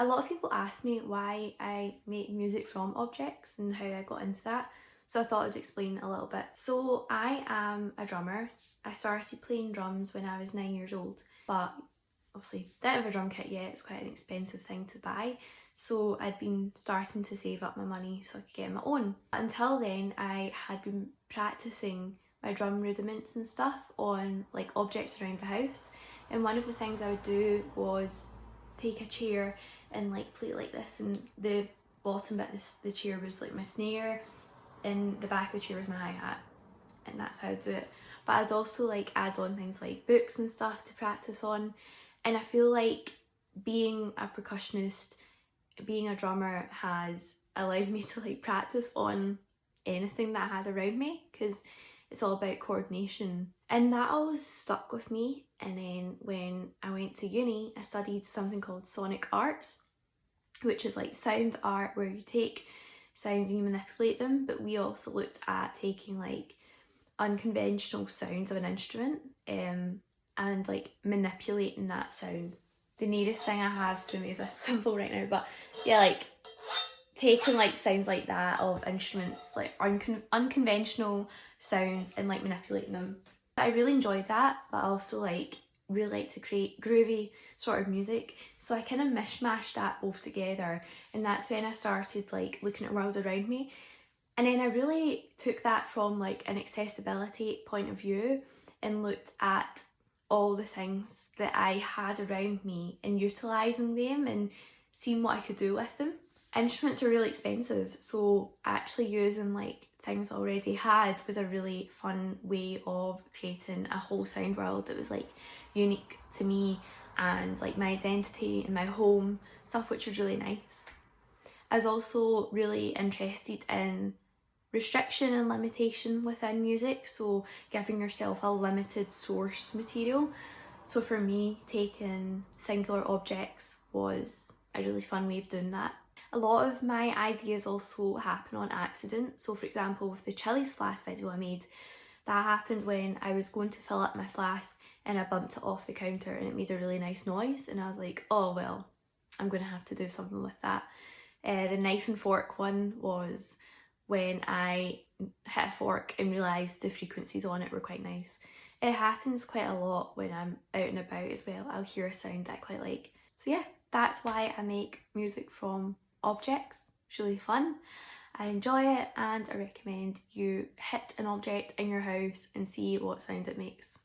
A lot of people ask me why I make music from objects and how I got into that, so I thought I'd explain a little bit. So I am a drummer. I started playing drums when I was 9 years old, but obviously didn't have a drum kit yet. It's quite an expensive thing to buy, so I'd been starting to save up my money so I could get my own. Until then, I had been practicing my drum rudiments and stuff on like objects around the house, and one of the things I would do was take a chair and like play it like this, and the bottom bit of the chair was like my snare, and the back of the chair was my hi-hat, and that's how I'd do it. But I'd also like add on things like books and stuff to practice on, and I feel like being a percussionist, being a drummer has allowed me to like practice on anything that I had around me, because it's all about coordination, and that always stuck with me. And then when I went to uni, I studied something called sonic arts, which is like sound art where you take sounds and you manipulate them, but we also looked at taking like unconventional sounds of an instrument and like manipulating that sound. The nearest thing I have to me is a cymbal right now, but yeah, like taking like sounds like that of instruments, like unconventional sounds, and like manipulating them. I really enjoyed that, but I also like really like to create groovy sort of music, so I kind of mishmashed that both together, and that's when I started like looking at the world around me. And then I really took that from like an accessibility point of view and looked at all the things that I had around me and utilising them and seeing what I could do with them. Instruments are really expensive, so actually using like things I already had was a really fun way of creating a whole sound world that was like unique to me and like my identity and my home, stuff which was really nice. I was also really interested in restriction and limitation within music, so giving yourself a limited source material. So for me, taking singular objects was a really fun way of doing that. A lot of my ideas also happen on accident. So for example, with the Chili's flask video I made, that happened when I was going to fill up my flask and I bumped it off the counter and it made a really nice noise, and I was like, oh well, I'm going to have to do something with that. The knife and fork one was when I hit a fork and realised the frequencies on it were quite nice. It happens quite a lot when I'm out and about as well. I'll hear a sound that I quite like. So yeah, that's why I make music from objects. It's really fun. I enjoy it, and I recommend you hit an object in your house and see what sound it makes.